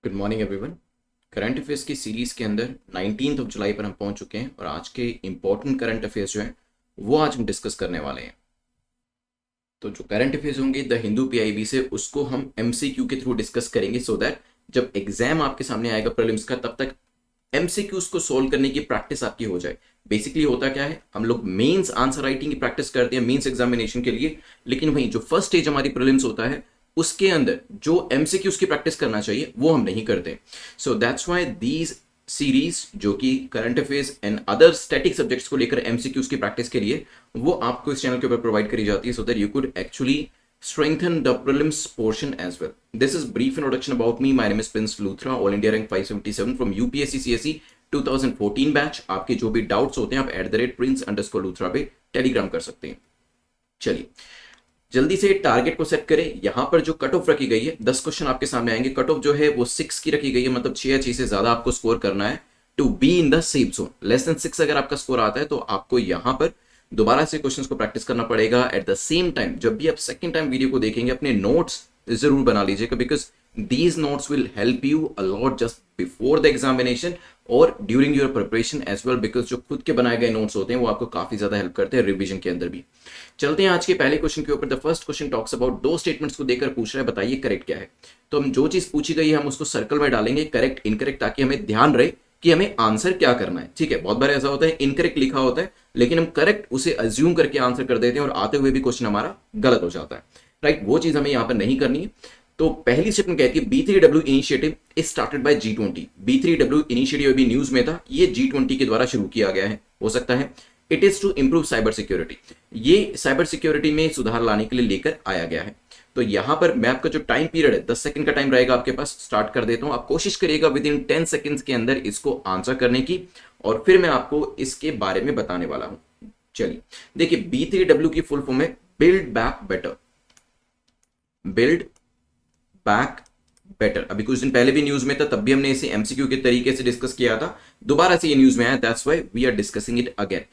Good morning everyone. Current affairs की series के अंदर 19 जुलाई पर हम पहुंच चुके हैं और आज के इंपॉर्टेंट करंट अफेयर्स जो हैं वो आज हम डिस्कस करने वाले हैं। तो जो करंट अफेयर्स होंगे द हिंदू पीआईबी से, उसको हम एमसीक्यू के थ्रू डिस्कस करेंगे सो दैट जब एग्जाम आपके सामने आएगा प्रीलिम्स का, तब तक एमसीक्यूज को सोल्व करने की प्रैक्टिस आपकी हो जाए। बेसिकली होता क्या है, हम लोग मेंस आंसर राइटिंग की प्रैक्टिस करते हैं मेंस एग्जामिनेशन के लिए, लेकिन वहीं जो फर्स्ट स्टेज हमारी प्रीलिम्स होता है उसके अंदर जो एमसीक्यूज की प्रैक्टिस करना चाहिए वो हम नहीं करते। So that's why these series जो कि current affairs and other static subjects को लेकर एमसीक्यूज की प्रैक्टिस के लिए वो आपको इस चैनल के ऊपर प्रोवाइड करी जाती है so that you could actually strengthen the prelims portion as well. This is brief introduction about me. My name is Prince Luthra, All India rank 577 from UPSC CSE 2014 batch. आपके जो भी doubts होते हैं आप @prince_luthra पे Telegram कर सकते हैं। चलिए जल्दी से टारगेट को सेट करें। यहां पर जो कट ऑफ रखी गई है 10 क्वेश्चन आपके सामने आएंगे। कट ऑफ जो है वो 6 की रखी गई है, मतलब 6 या 6 से ज्यादा आपको स्कोर करना है to be in the safe zone. Less than 6 अगर आपका स्कोर आता है तो आपको यहां पर दोबारा से क्वेश्चंस को प्रैक्टिस करना पड़ेगा। एट द सेम टाइम जब भी आप सेकंड टाइम वीडियो को देखेंगे अपने नोट्स जरूर बना लीजिएगा, because these notes will help you a lot just before the examination और during your preparation as well, because जो खुद के बनाए गए नोट्स होते हैं वो आपको काफी ज्यादा हेल्प करते हैं रिविजन के अंदर भी। चलते हैं आज के पहले क्वेश्चन के ऊपर। The first question talks about, दो स्टेटमेंट्स को देकर पूछ रहा है बताइए करेक्ट क्या है। तो हम जो चीज पूछी गई है हम उसको सर्कल में डालेंगे करेक्ट इनकरेक्ट, ताकि हमें ध्यान रहे कि हमें आंसर क्या करना है। ठीक है, बहुत बार ऐसा होता है इनकरेक्ट लिखा होता है लेकिन हम करेक्ट उसे अज्यूम करके आंसर कर देते हैं और आते हुए भी क्वेश्चन हमारा गलत हो जाता है। राइट, वो चीज हमें यहां पर नहीं करनी है। तो पहली स्टेटमेंट कहती है B3W initiative is started by G20। B3W initiative अभी न्यूज में था, ये G20 के द्वारा शुरू किया गया है, हो सकता है। It is to improve cyber security, ये साइबर सिक्योरिटी में सुधार लाने के लिए लेकर आया गया है। तो यहां पर मैं आपका जो टाइम पीरियड है 10 सेकंड का टाइम रहेगा आपके पास, स्टार्ट कर देता हूं। आप कोशिश करिएगा विद इन 10 सेकंड्स के अंदर इसको आंसर करने की और फिर मैं आपको इसके बारे में बताने वाला हूं। चलिए देखिए, B3W की फुल फॉर्म है build back better. Build back better अभी कुछ दिन पहले भी न्यूज में था, तब भी हमने इसे एमसीक्यू के तरीके से डिस्कस किया था, दोबारा से ये न्यूज में आया, that's why we are discussing it again.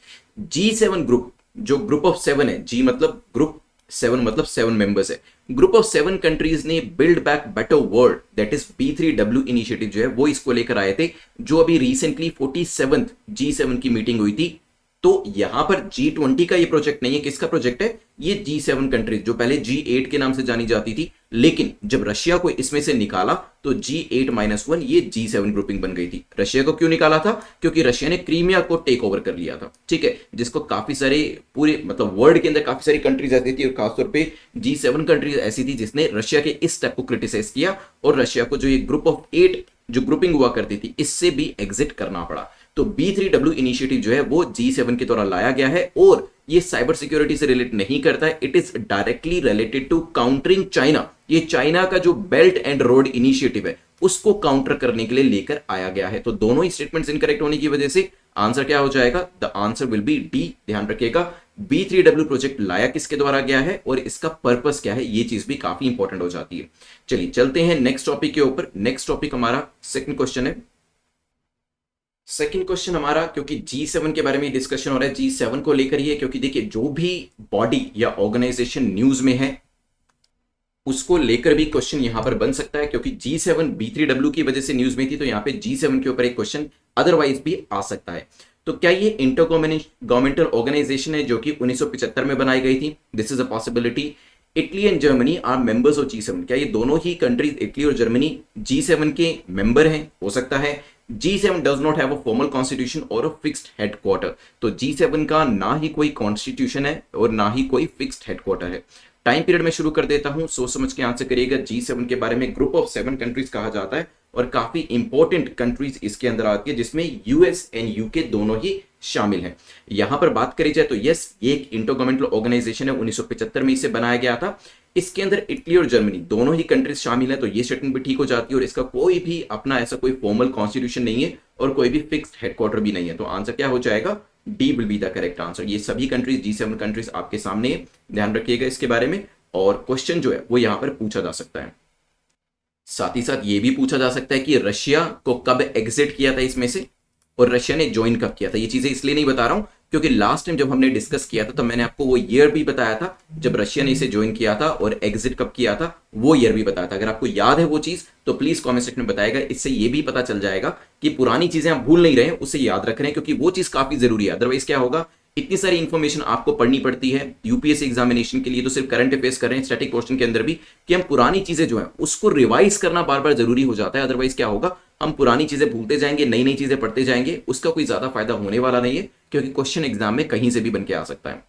G7 group, जो ग्रुप ऑफ 7 है, G मतलब ग्रुप, 7 मतलब 7 मेंबर्स है, ग्रुप ऑफ 7 कंट्रीज ने build back better world that is B3W initiative जो है वो इसको लेकर आए थे, जो अभी रिसेंटली 47th G7 की मीटिंग हुई थी। तो यहां पर G20 का ये प्रोजेक्ट नहीं है, किसका प्रोजेक्ट है ये? G7 कंट्रीज, जो पहले G8 के नाम से जानी जाती थी, लेकिन जब रशिया को इसमें से निकाला तो G8-1 ये G7 ग्रुपिंग बन गई थी। रशिया को क्यों निकाला था? क्योंकि रशिया ने क्रीमिया को टेक ओवर कर लिया था। ठीक है, जिसको काफी सारे पूरे मतलब वर्ल्ड के अंदर काफी सारी कंट्रीज ऐसी थी और खासतौर पे G7 कंट्रीज ऐसी थी जिसने रशिया के इस स्टेप को क्रिटिसाइज किया और रशिया को जो ये ग्रुप ऑफ 8 जो ग्रुपिंग हुआ करती थी इससे भी एग्जिट करना पड़ा। तो B3W इनिशिएटिव जो है वो G7 के द्वारा लाया गया है और ये साइबर सिक्योरिटी से रिलेट नहीं करता है, it is directly related to countering China. ये चाइना का जो बेल्ट एंड रोड इनिशिएटिव है उसको काउंटर करने के लिए लेकर आया गया है। तो दोनों ही स्टेटमेंट्स इनकरेक्ट होने की वजह से आंसर क्या हो जाएगा? The answer will be D. ध्यान रखिएगा B3W प्रोजेक्ट लाया किसके द्वारा गया है और इसका पर्पस क्या है, ये चीज भी काफी इंपॉर्टेंट हो जाती है। चलिए चलते हैं नेक्स्ट टॉपिक के ऊपर। नेक्स्ट टॉपिक हमारा सेकंड क्वेश्चन है। सेकंड क्वेश्चन हमारा, क्योंकि G7 के बारे में डिस्कशन हो रहा है, G7 को लेकर ही है, क्योंकि देखिए जो भी बॉडी या ऑर्गेनाइजेशन न्यूज में है उसको लेकर भी क्वेश्चन यहां पर बन सकता है, क्योंकि G7 B3W की वजह से न्यूज में थी, तो यहां पे G7 के ऊपर एक क्वेश्चन अदरवाइज भी आ सकता है। तो क्या ये इंटर गवर्नमेंटल ऑर्गेनाइजेशन है जो कि 1975 में बनाई गई थी? This is a possibility. Italy and Germany are members of G7। क्या ये दोनों ही कंट्रीज इटली और जर्मनी G7 के मेंबर हैं? हो सकता है। G7 does not have a formal constitution और अ फिक्स्ड हेडक्वार्टर। तो G7 का ना ही कोई कॉन्स्टिट्यूशन है और ना ही कोई फिक्स्ड हेडक्वार्टर है। टाइम पीरियड में शुरू कर देता हूं, सोच समझ के आंसर करिएगा। G7 के बारे में ग्रुप ऑफ 7 कंट्रीज कहा जाता है और काफी इंपॉर्टेंट कंट्रीज इसके अंदर आती है, जिसमें यूएस एंड यूके दोनों ही शामिल हैं। यहां पर बात करी जाए तो यस, ये एक इंटर गवर्नमेंटल ऑर्गेनाइजेशन है, 1975 में इसे बनाया गया था। इसके अंदर इटली और जर्मनी दोनों ही कंट्रीज शामिल है, तो ये स्टेटमेंट भी ठीक हो जाती है और इसका कोई भी अपना ऐसा कोई फॉर्मल कॉन्स्टिट्यूशन नहीं है और कोई भी फिक्स्ड हेडक्वार्टर भी नहीं है। तो आंसर क्या हो जाएगा? D will be the correct answer. ये सभी कंट्रीज G7 कंट्रीज आपके सामने है, ध्यान रखिएगा इसके बारे में। और क्वेश्चन जो है वो यहां पर पूछा जा सकता है। साथ ही साथ ये भी पूछा जा सकता है कि रशिया को कब एग्जिट किया था इसमें से और रशिया ने ज्वाइन कब किया था। ये चीजें इसलिए नहीं बता रहा हूं क्योंकि लास्ट टाइम जब हमने डिस्कस किया था तो मैंने आपको वो ईयर भी बताया था जब रशिया ने इसे ज्वाइन किया था और एग्जिट कब किया था, वो ईयर भी बताया था। अगर आपको याद है वो चीज तो प्लीज कमेंट सेक्शन में बताएगा, इससे ये भी पता चल जाएगा कि पुरानी चीजें आप भूल नहीं रहे हैं, उसे याद रख रहे हैं, क्योंकि वो चीज काफी जरूरी है। अदरवाइज क्या होगा, इतनी सारी इंफॉर्मेशन आपको पढ़नी पड़ती है यूपीएससी एग्जामिनेशन के लिए, तो सिर्फ करंट अफेयर्स कर रहे हैं स्टैटिक पोर्शन के अंदर भी, कि हम पुरानी चीजें जो है उसको रिवाइज करना बार बार जरूरी हो जाता है। अदरवाइज क्या होगा, हम पुरानी चीजें भूलते जाएंगे, नई नई चीजें पढ़ते जाएंगे, उसका कोई ज्यादा फायदा होने वाला नहीं है, क्योंकि क्वेश्चन एग्जाम में कहीं से भी बन के आ सकता है।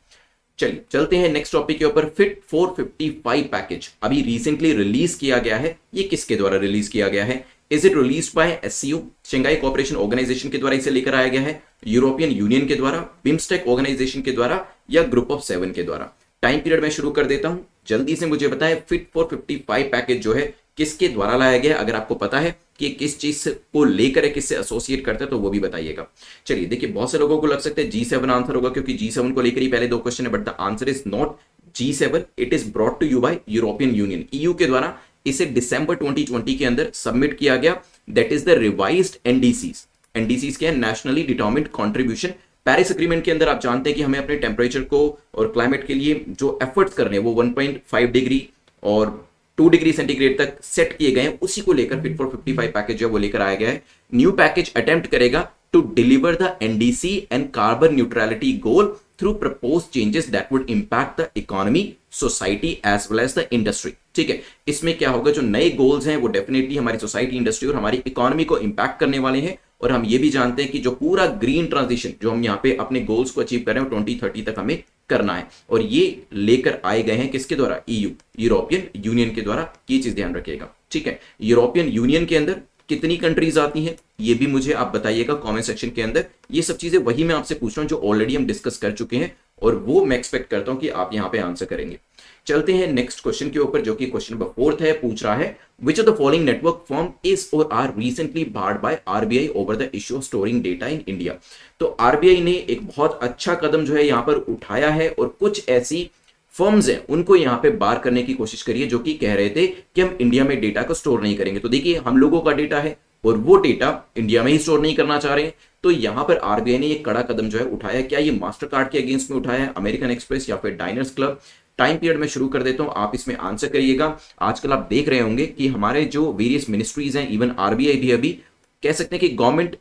चलिए चलते हैं नेक्स्ट टॉपिक के ऊपर। फिट 455 पैकेज अभी रिसेंटली रिलीज किया गया है। ये किसके द्वारा रिलीज किया गया है? Is it release by SCO, Shanghai Cooperation Organisation के द्वारा इसे लेकर आया गया है, यूरोपियन यूनियन के द्वारा, बिम्स्टेक ऑर्गेनाइजेशन के द्वारा, या ग्रुप ऑफ 7 के द्वारा? टाइम पीरियड में शुरू कर देता हूं, जल्दी से मुझे बताएं फिट 455 पैकेज जो है किसके द्वारा लाया गया? अगर आपको पता है कि किस चीज को लेकर है, किससे एसोसिएट करते हैं, तो वो भी बताइएगा। चलिए देखिए, बहुत से लोगों को लग सकता है G7 आंसर होगा, क्योंकि G7 को लेकर ही पहले 2 क्वेश्चन है, but the answer is not G7, it is brought to you by European Union, EU के द्वारा इसे दिसंबर 2020 के अंदर सबमिट किया गया। That is the revised NDCs. NDCs क्या है? Nationally determined contribution. Paris agreement के अंदर आप जानते हैं कि हमें अपने टेम्परेचर को और क्लाइमेट के लिए जो एफर्ट्स करने हैं वो 1.5 डिग्री और 2 डिग्री सेंटीग्रेड तक सेट किए गए हैं, उसी को लेकर फिट फॉर 55 पैकेज जो वो लेकर आया गया है। न्यू पैकेज अटेम्प्ट करेगा to deliver the NDC and carbon neutrality goal through propose changes that would impact the economy, society as well as the industry. ठीक है, इसमें क्या होगा, जो नए गोल्स हैं वो डेफिनेटली हमारी सोसाइटी, इंडस्ट्री और हमारी इकोनॉमी को इंपैक्ट करने वाले हैं। और हम ये भी जानते हैं कि जो पूरा ग्रीन ट्रांजिशन जो हम यहाँ पे अपने गोल्स को अचीव कर रहे हैं 2030 तक हमें करना है, और ये लेकर आए गए हैं किसके द्वारा? ईयू, यूरोपियन यूनियन के द्वारा। ये चीज ध्यान रखिएगा। ठीक है, यूरोपियन यूनियन के अंदर कितनी कंट्रीज आती हैं ये भी मुझे आप बताइएगा कमेंट सेक्शन के अंदर। ये सब चीजें वही मैं आपसे पूछ रहा हूं जो ऑलरेडी हम डिस्कस कर चुके हैं, और वो मैं एक्सपेक्ट करता हूं कि आप यहां पे आंसर करेंगे। चलते हैं नेक्स्ट क्वेश्चन के ऊपर, जो कि क्वेश्चन नंबर 4 है। पूछ रहा है which of the following network form is or are recently barred by RBI over the issue of storing data in India. तो आरबीआई ने एक बहुत अच्छा कदम जो है यहां पर उठाया है, और कुछ ऐसी फर्म्स हैं उनको यहां पे बार करने की कोशिश करिए जो कि कह रहे थे कि हम इंडिया में डेटा को स्टोर नहीं करेंगे। तो देखिए, हम लोगों का डेटा है और वो डेटा इंडिया में ही स्टोर नहीं करना चाह रहे हैं, तो यहां पर आरबीआई ने एक कड़ा कदम जो है उठाया। क्या ये मास्टर कार्ड के अगेंस्ट में उठाया है, अमेरिकन एक्सप्रेस या फिर डाइनर्स क्लब? टाइम पीरियड में शुरू कर देता हूं, आप इसमें आंसर करिएगा। आजकल आप देख रहे होंगे कि हमारे जो वेरियस मिनिस्ट्रीज हैं, इवन आरबीआई भी अभी कह सकते हैं कि गवर्नमेंट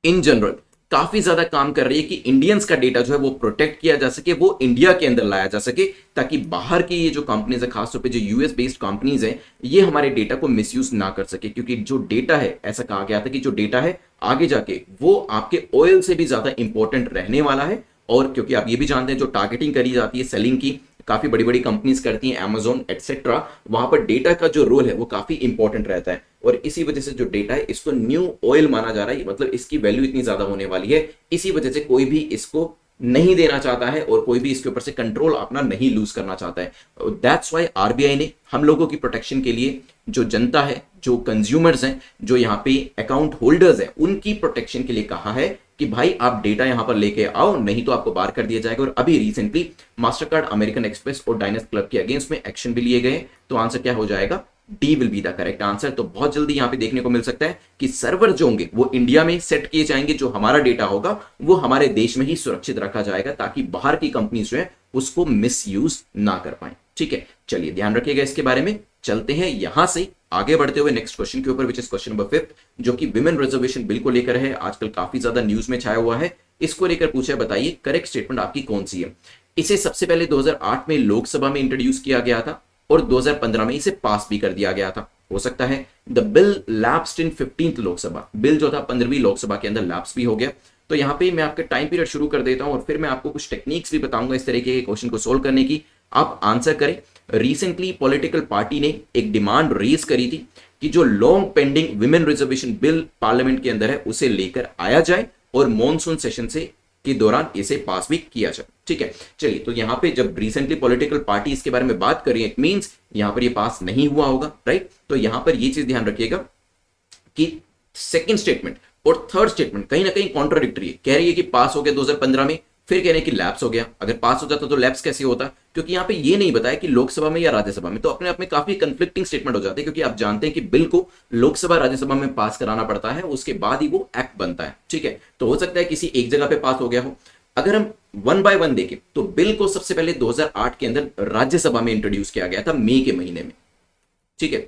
इन जनरल काफी ज्यादा काम कर रही है कि इंडियंस का डेटा जो है वो प्रोटेक्ट किया जा सके, वो इंडिया के अंदर लाया जा सके, ताकि बाहर की ये जो कंपनीज है, खासतौर पे जो यूएस बेस्ड कंपनीज है, ये हमारे डेटा को मिसयूज ना कर सके। क्योंकि जो डेटा है, ऐसा कहा गया था कि जो डेटा है आगे जाके वो आपके ऑयल से भी ज्यादा इंपॉर्टेंट रहने वाला है। और क्योंकि आप ये भी जानते हैं जो टारगेटिंग करी जाती है सेलिंग की, काफी बड़ी बड़ी कंपनीज करती हैं, Amazon एटसेट्रा, वहां पर डेटा का जो रोल है वो काफी इंपॉर्टेंट रहता है। और इसी वजह से जो डेटा है इसको न्यू ऑयल माना जा रहा है, मतलब इसकी वैल्यू इतनी ज्यादा होने वाली है, इसी वजह से कोई भी इसको नहीं देना चाहता है और कोई भी इसके ऊपर से कंट्रोल अपना नहीं लूज करना चाहता है। दैट्स व्हाई आरबीआई ने हम लोगों की प्रोटेक्शन के लिए, जो जनता है, जो कंज्यूमर्स हैं, जो यहाँ पे अकाउंट होल्डर्स हैं, उनकी प्रोटेक्शन के लिए कहा है कि भाई आप डेटा यहां पर लेके आओ, नहीं तो आपको बार कर दिया जाएगा। और अभी रिसेंटली मास्टरकार्ड, अमेरिकन एक्सप्रेस और डाइनर्स क्लब के अगेंस्ट में एक्शन भी लिए गए। तो आंसर क्या हो जाएगा? D will be the correct answer. तो बहुत जल्दी यहां पे देखने को मिल सकता है कि सर्वर जो होंगे वो इंडिया में सेट किए जाएंगे, जो हमारा डेटा होगा वो हमारे देश में ही सुरक्षित रखा जाएगा, ताकि बाहर की कंपनी जो है उसको मिसयूज ना कर पाए। ठीक है, चलिए ध्यान रखिएगा इसके बारे में। चलते हैं यहां से आगे बढ़ते हुए नेक्स्ट क्वेश्चन के ऊपर, विच इज क्वेश्चन नंबर 5, जो कि विमेन रिजर्वेशन बिल को लेकर है। आजकल काफी ज्यादा न्यूज में छाया हुआ है, इसको लेकर पूछा है, बताइए करेक्ट स्टेटमेंट आपकी कौन सी है। इसे सबसे पहले 2008 में लोकसभा में इंट्रोड्यूस किया गया था और 2015 में इसे पास भी कर दिया गया था। हो सकता है the bill lapsed in 15th Lok Sabha, bill जो था 15वीं लोकसभा के अंदर लैप्स भी हो गया। तो यहाँ पे मैं आपका टाइम पीरियड शुरू कर देता हूं और फिर मैं आपको कुछ टेक्निक्स भी बताऊंगा इस तरीके के क्वेश्चन को सोल्व करने की। आप आंसर करें। रिसेंटली पॉलिटिकल पार्टी ने एक डिमांड रेज करी थी कि जो long pending women reservation bill parliament के अंदर है उसे लेकर आया जाए और मॉनसून सेशन से के दौरान इसे पास भी किया जाए। ठीक है, चलिए, तो यहां पे जब रिसेंटली पॉलिटिकल पार्टी इसके बारे में बात कर रही है, इट मींस यहां पर ये पास नहीं हुआ होगा, राइट। तो यहां पर ये चीज ध्यान रखिएगा कि सेकंड स्टेटमेंट और थर्ड स्टेटमेंट कहीं ना कहीं कॉन्ट्राडिक्टरी है। कह रही है कि पास हो गया 2015 में, फिर कह रहे हैं कि लैप्स हो गया। अगर पास हो जाता तो लैप्स कैसे होता? क्योंकि यहां पे ये नहीं बताया कि लोकसभा में या राज्यसभा में, तो अपने आप में काफी कंफ्लिक्टिंग स्टेटमेंट हो जाते हैं, क्योंकि आप जानते हैं कि बिल को लोकसभा राज्यसभा में पास कराना पड़ता है, उसके बाद ही वो एक्ट बनता है। ठीक है, तो हो सकता है किसी एक जगह पे पास हो गया हो। अगर हम वन बाय वन देखें तो बिल को सबसे पहले 2008 के अंदर राज्यसभा में इंट्रोड्यूस किया गया था मई के महीने में, ठीक है।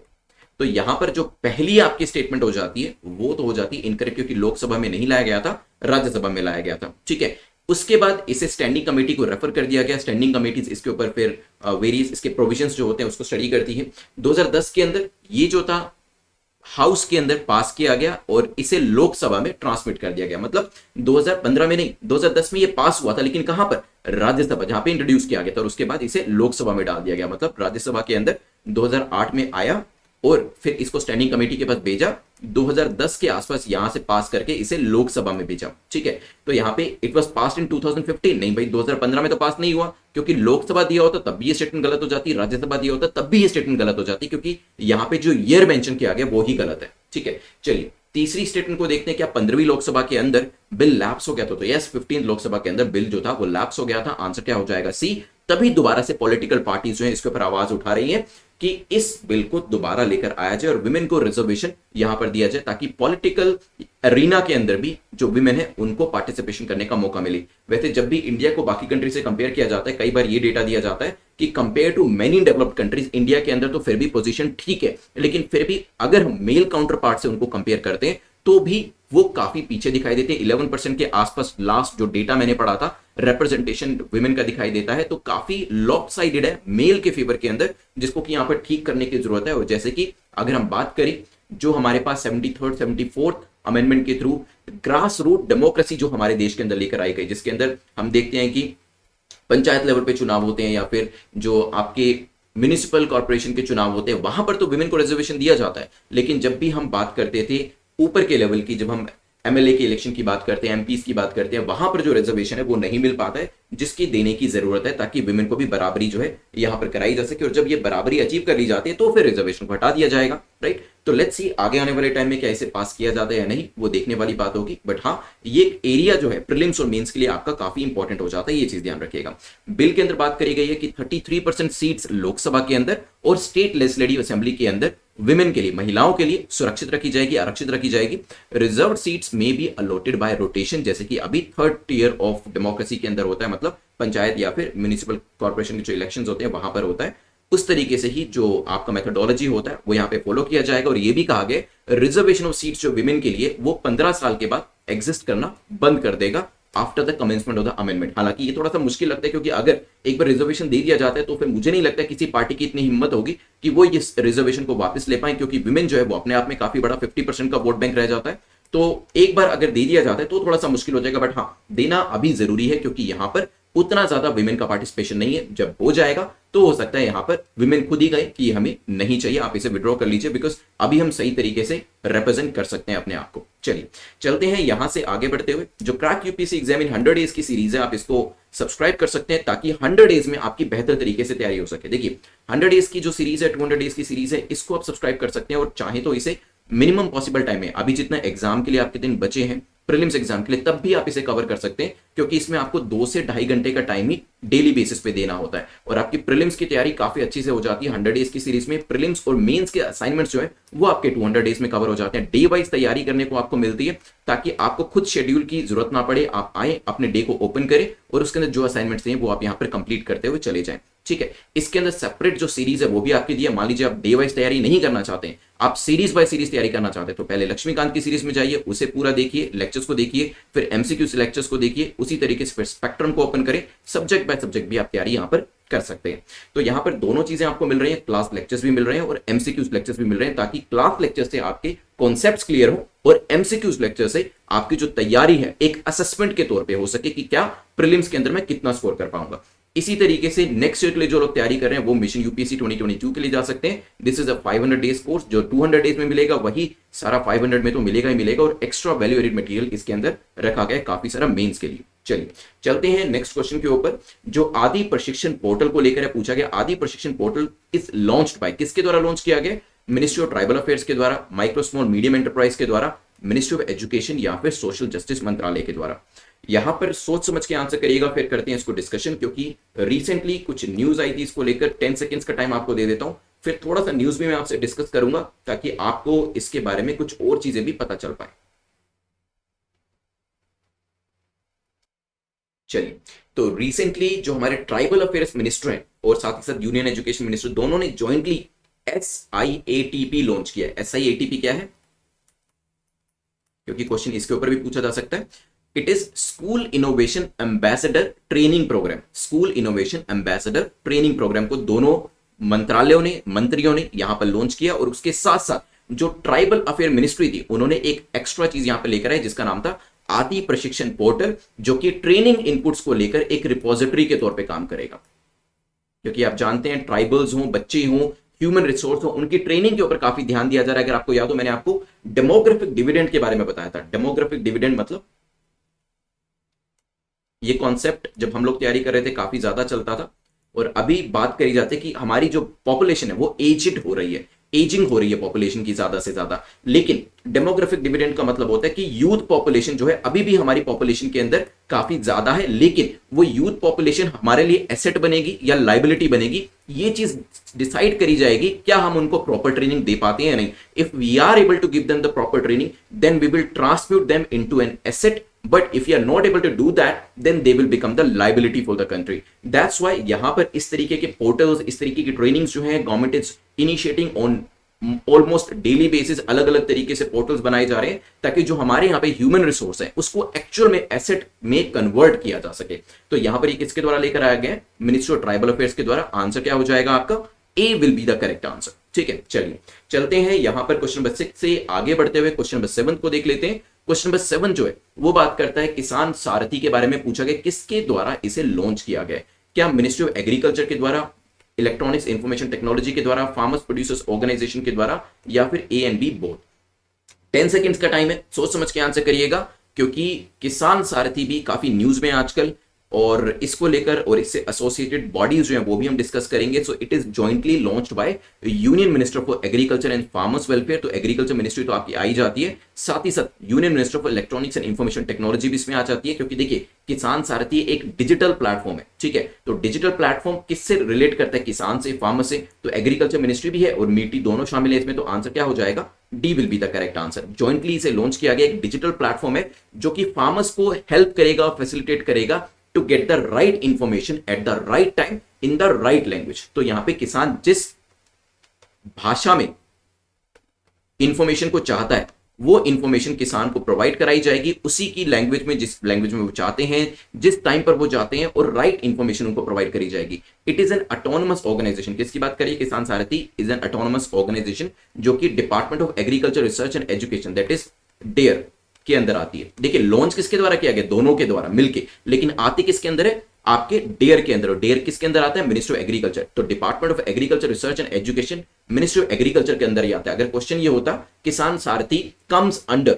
तो यहां पर जो पहली आपकी स्टेटमेंट हो जाती है वो तो हो जाती है इनकरेक्ट, क्योंकि लोकसभा में नहीं लाया गया था, राज्यसभा में लाया गया था, ठीक है। उसके बाद इसे स्टैंडिंग कमेटी को रेफर कर दिया गया। स्टैंडिंग कमेटीज इसके ऊपर फिर वेरियस इसके प्रोविजंस जो होते हैं उसको स्टडी करती है। 2010 के अंदर ये जो था हाउस के अंदर पास किया गया और इसे लोकसभा में ट्रांसमिट कर दिया गया। मतलब 2015 में नहीं, 2010 में ये पास हुआ था, लेकिन कहां पर, राज्यसभा, जहां पे इंट्रोड्यूस किया गया था, और उसके बाद इसे लोकसभा में डाल दिया गया। मतलब राज्यसभा के अंदर 2008 में आया और फिर इसको स्टैंडिंग कमेटी के पास भेजा, 2010 के आसपास यहां से पास करके इसे लोकसभा में भेजा, ठीक है। तो यहां पे इट वाज पास्ड इन 2015, नहीं भाई 2015 में तो पास नहीं हुआ, क्योंकि लोकसभा दिया होता तब भी ये स्टेटमेंट गलत हो जाती, राज्यसभा दिया होता तब भी ये स्टेटमेंट गलत हो जाती, क्योंकि यहां पे जो ईयर मेंशन किया गया वो ही गलत है, ठीक है। चलिए तीसरी स्टेटमेंट को देखते हैं, क्या 15वीं लोकसभा के अंदर बिल लैप्स हो गया था? तो यस, 15th लोकसभा के अंदर बिल जो था वो लैप्स हो गया था। आंसर क्या हो जाएगा? सी। तभी दोबारा से पॉलिटिकल पार्टीज जो है इसके ऊपर आवाज उठा रही है कि इस बिल को दोबारा लेकर आया जाए और विमेन को रिजर्वेशन यहां पर दिया जाए, ताकि पॉलिटिकल अरीना के अंदर भी जो विमेन है उनको पार्टिसिपेशन करने का मौका मिले। वैसे जब भी इंडिया को बाकी कंट्री से कंपेयर किया जाता है, कई बार ये डेटा दिया जाता है कि compare to many developed countries, India के अंदर तो फिर भी पोजीशन ठीक है, लेकिन फिर भी अगर हम मेल काउंटर पार्ट से उनको कंपेयर करते हैं तो भी वो काफी पीछे दिखाई देते हैं। 11% के आसपास लास्ट जो डेटा मैंने पढ़ा था रिप्रेजेंटेशन विमेन का दिखाई देता है, तो काफी लॉपसाइडेड है मेल के फेवर के अंदर, जिसको कि यहां पर ठीक करने की जरूरत है। और जैसे कि अगर हम बात करें जो हमारे पास 73rd 74th अमेंडमेंट के थ्रू ग्रास रूट डेमोक्रेसी जो हमारे देश के अंदर लेकर आई गई, जिसके अंदर हम देखते हैं कि पंचायत लेवल पे चुनाव होते हैं या फिर जो आपके म्युनिसिपल कॉर्पोरेशन के चुनाव होते हैं, वहां पर तो विमेन को रिजर्वेशन दिया जाता है। लेकिन जब भी हम बात करते थे ऊपर के लेवल की, जब हम एमएलए के इलेक्शन की बात करते हैं, एमपीज की बात करते हैं, वहां पर जो रिजर्वेशन है वो नहीं मिल पाता है, जिसकी देने की जरूरत है, ताकि विमेन को भी बराबरी जो है यहां पर कराई जा सके। और जब ये बराबरी अचीव कर ली जाती है तो फिर रिजर्वेशन को हटा दिया जाएगा, राइट। तो लेट्स सी आगे आने वाले टाइम में क्या इसे पास किया जाता है या नहीं, वो देखने वाली बात होगी। बट हाँ, ये एरिया जो है प्रीलिम्स और मेंस के लिए आपका काफी इंपॉर्टेंट हो जाता है, ये चीज ध्यान रखिएगा। बिल के अंदर बात करी गई है कि 33% सीट्स लोकसभा के अंदर और स्टेट लेजिस्लेटिव असेंबली के अंदर विमेन के लिए, महिलाओं के लिए सुरक्षित रखी जाएगी, आरक्षित रखी जाएगी। रिजर्व सीट्स में बी अलॉटेड बाय रोटेशन, जैसे कि अभी थर्ड टीयर ऑफ डेमोक्रेसी के अंदर होता है, मतलब पंचायत या फिर म्युनिसिपल कॉर्पोरेशन के जो इलेक्शंस होते हैं वहां पर होता है। उस तरीके से ही जो आपका मेथोडोलॉजी होता है वो यहाँ पे फॉलो किया जाएगा। और ये भी कहा गया रिजर्वेशन ऑफ सीट्स जो विमेन के लिए वो 15 साल के बाद एग्जिस्ट करना बंद कर देगा after the commencement of the amendment. हालांकि ये थोड़ा सा मुश्किल लगता है, क्योंकि अगर एक बार रिजर्वेशन दे दिया जाता है तो फिर मुझे नहीं लगता किसी पार्टी की इतनी हिम्मत होगी कि वो इस रिजर्वेशन को वापस ले पाए, क्योंकि विमेन जो है वो अपने आप में काफी बड़ा 50% का वोट बैंक रह जाता है। तो एक बार अगर दे दिया जाता है तो थोड़ा सा मुश्किल हो जाएगा। बट हाँ, देना अभी जरूरी है, क्योंकि यहां पर उतना ज्यादा विमेन का पार्टिसिपेशन नहीं है। जब हो जाएगा तो हो सकता है यहां पर विमेन खुद ही गए कि हमें नहीं चाहिए, आप इसे विड्रॉ कर लीजिए, बिकॉज अभी हम सही तरीके से रिप्रेजेंट कर सकते हैं अपने आप को। चलिए चलते हैं यहां से आगे बढ़ते हुए। जो crack UPSC exam in 100 days की सीरीज है, आप इसको सब्सक्राइब कर सकते हैं ताकि 100 डेज में आपकी बेहतर तरीके से तैयारी हो सके। देखिए 100 डेज की जो सीरीज है, 200 डेज की सीरीज है, इसको आप सब्सक्राइब कर सकते हैं और चाहे तो इसे मिनिमम पॉसिबल टाइम में, अभी जितना एग्जाम के लिए आपके दिन बचे हैं प्रीलिम्स एग्जाम के लिए, तब भी आप इसे कवर कर सकते हैं, क्योंकि इसमें आपको 2 से ढाई घंटे का टाइम ही डेली बेसिस पे देना होता है और आपकी प्रीलिम्स की तैयारी काफी अच्छी से हो जाती है। 100 डेज की सीरीज में प्रीलिम्स और मेंस के असाइनमेंट्स जो है वो आपके 200 डेज में कवर हो जाते हैं। डे वाइज तैयारी करने को आपको मिलती है, ताकि आपको खुद शेड्यूल की जरूरत ना पड़े। आप आए, अपने डे को ओपन करें और उसके अंदर जो असाइनमेंट्स हैं वो आप यहाँ पर कंप्लीट करते हुए चले जाएं, ठीक है। इसके अंदर सेपरेट जो सीरीज है वो भी आपके दिए। मान लीजिए आप डे वाइज तैयारी नहीं करना चाहते हैं, आप सीरीज बाय सीरीज तैयारी करना चाहते हैं, तो पहले लक्ष्मीकांत की सीरीज में जाइए, उसे पूरा देखिए, लेक्चर्स को देखिए, फिर एमसीक्यू लेक्चर्स को देखिए, उसी तरीके से फिर स्पेक्ट्रम को ओपन करें, सब्जेक्ट बाय सब्जेक्ट भी आप तैयारी यहां पर कर सकते हैं। तो यहां पर दोनों चीजें आपको मिल रही हैं, क्लास लेक्चर्स भी मिल रहे हैं और एमसीक्यूज लेक्चर्स भी मिल रहे हैं, ताकि क्लास लेक्चर से आपके कॉन्सेप्ट्स क्लियर हो और एमसीक्यूज लेक्चर से आपकी जो तैयारी है एक असेसमेंट के तौर पे हो सके कि क्या प्रीलिम्स के अंदर मैं कितना स्कोर कर पाऊंगा। इसी तरीके से नेक्स्ट ईयर के लिए जो लोग तैयारी कर रहे हैं वो मिशन यूपीएससी 2022 के लिए जा सकते हैं। This is a 500 days course, जो 200 डेज में मिलेगा वही सारा 500 में तो मिलेगा ही मिलेगा, और एक्स्ट्रा वैल्यू एडेड मटेरियल इसके अंदर रखा गया है काफी सारा मेंस के लिए। चलिए चलते हैं नेक्स्ट क्वेश्चन के ऊपर, जो आदि प्रशिक्षण पोर्टल को लेकर पूछा गया। आदि प्रशिक्षण पोर्टल इज लॉन्च्ड बाय, किसके द्वारा लॉन्च किया गया? मिनिस्ट्री ऑफ ट्राइबल अफेयर्स के द्वारा, माइक्रो स्मॉल मीडियम एंटरप्राइज के द्वारा, मिनिस्ट्री ऑफ एजुकेशन या फिर सोशल जस्टिस मंत्रालय के द्वारा। यहां पर सोच समझ के आंसर करिएगा, फिर करते हैं इसको डिस्कशन, क्योंकि रिसेंटली कुछ न्यूज आई थी इसको लेकर। 10 सेकंड्स का टाइम आपको दे देता हूं, फिर थोड़ा सा न्यूज भी मैं आपसे डिस्कस करूंगा ताकि आपको इसके बारे में कुछ और चीजें भी पता चल पाए। चलिए, तो रिसेंटली जो हमारे ट्राइबल अफेयर्स मिनिस्टर हैं और साथ ही साथ यूनियन एजुकेशन मिनिस्टर, दोनों ने ज्वाइंटली SIATP लॉन्च किया है। SIATP क्या है, क्योंकि क्वेश्चन इसके ऊपर भी पूछा जा सकता है। It is school innovation ambassador training programme. School innovation ambassador training programme को दोनों मंत्रालयों ने, मंत्रियों ने यहां पर लॉन्च किया, और उसके साथ साथ जो ट्राइबल अफेयर मिनिस्ट्री थी उन्होंने एक एक्स्ट्रा चीज यहां पर लेकर आए जिसका नाम था आदि प्रशिक्षण पोर्टल, जो कि ट्रेनिंग इनपुट्स को लेकर एक रिपोजिटरी के तौर पे काम करेगा। क्योंकि आप जानते हैं ट्राइबल्स हों, बच्चे हों, ह्यूमन रिसोर्स हो, उनकी ट्रेनिंग के ऊपर काफी ध्यान दिया जा रहा है। अगर आपको याद हो, मैंने आपको डेमोग्राफिक डिविडेंड के बारे में बताया था। डेमोग्राफिक डिविडेंड मतलब, ये कॉन्सेप्ट जब हम लोग तैयारी कर रहे थे काफी ज्यादा चलता था, और अभी बात करी जाती है कि हमारी जो पॉपुलेशन है वो एजिड हो रही है, एजिंग हो रही है पॉपुलेशन की ज्यादा से ज्यादा। लेकिन डेमोग्राफिक डिविडेंड का मतलब होता है कि यूथ पॉपुलेशन जो है अभी भी हमारी पॉपुलेशन के अंदर काफी ज्यादा है, लेकिन वो यूथ पॉपुलेशन हमारे लिए एसेट बनेगी या लाइबिलिटी बनेगी, ये चीज डिसाइड करी जाएगी क्या हम उनको प्रॉपर ट्रेनिंग दे पाते हैं या नहीं। If we are able to give them the proper training, then we will transmute them into an asset, but if you are not able to do that, then they will become the liability for the country. That's why यहां पर इस तरीके के portals, इस तरीके की trainings जो है government is initiating on almost daily basis. अलग अलग तरीके से पोर्टल्स बनाए जा रहे हैं ताकि जो हमारे यहाँ पे ह्यूमन रिसोर्स है उसको एक्चुअल में एसेट में कन्वर्ट किया जा सके। तो यहां पर ये किसके द्वारा लेकर आया गया, मिनिस्ट्री ऑफ ट्राइबल अफेयर्स के द्वारा। आंसर क्या हो जाएगा आपका, A will be the correct answer. ठीक है, चलिए चलते हैं यहां पर क्वेश्चन नंबर 6 से आगे बढ़ते हुए क्वेश्चन नंबर 7 को देख लेते हैं। क्वेश्चन नंबर 7 जो है वो बात करता है किसान सारथी के बारे में। पूछा गया किसके द्वारा इसे लॉन्च किया गया, क्या मिनिस्ट्री ऑफ एग्रीकल्चर के द्वारा, इलेक्ट्रॉनिक्स इंफॉर्मेशन टेक्नोलॉजी के द्वारा, फार्मर्स प्रोड्यूसर्स ऑर्गेनाइजेशन के द्वारा, या फिर A and B both. 10 seconds का टाइम है, सोच समझ के आंसर करिएगा, क्योंकि किसान सारथी भी काफी न्यूज में आजकल, और इसको लेकर और इससे एसोसिएटेड बॉडीज जो हैं वो भी हम डिस्कस करेंगे। So it is jointly launched by union minister for agriculture and farmers welfare. तो एग्रीकल्चर मिनिस्ट्री तो आपकी आई जाती है, साथ ही साथ union minister for electronics and information technology भी इसमें आ जाती है, क्योंकि देखिए किसान सारथी एक डिजिटल प्लेटफॉर्म है। ठीक है, तो डिजिटल प्लेटफॉर्म किससे रिलेट करता है, किसान से, फार्मर से, तो एग्रीकल्चर मिनिस्ट्री भी है और मीटी दोनों शामिल है इसमें। तो आंसर क्या हो जाएगा, D will be the correct answer. Jointly इसे लॉन्च किया गया, एक डिजिटल प्लेटफॉर्म है जो कि फार्मर्स को हेल्प करेगा, फैसिलिटेट करेगा to get the right information at the right time in the right language। तो यहां पे किसान जिस भाषा में इंफॉर्मेशन को चाहता है वो इंफॉर्मेशन किसान को प्रोवाइड कराई जाएगी, उसी की लैंग्वेज में, जिस लैंग्वेज में वो चाहते हैं, जिस टाइम पर वो चाहते हैं, और राइट इंफॉर्मेशन उनको प्रोवाइड करी जाएगी। It is an autonomous organisation. किसकी बात करिए, किसान सारथी इज एन ऑटोनोमस ऑर्गेनाइजेशन जो कि department of agriculture research and education, that is DARE के अंदर आती है। देखिए लॉन्च किसके द्वारा किया गया, दोनों के द्वारा मिलके, लेकिन आती किसके अंदर है, आपके डेयर के अंदर। डेयर किसके अंदर आता है, मिनिस्ट्री ऑफ एग्रीकल्चर। तो department of agriculture research and education ministry of agriculture के अंदर ही आता है। अगर क्वेश्चन ये होता किसान सारथी कम्स अंडर,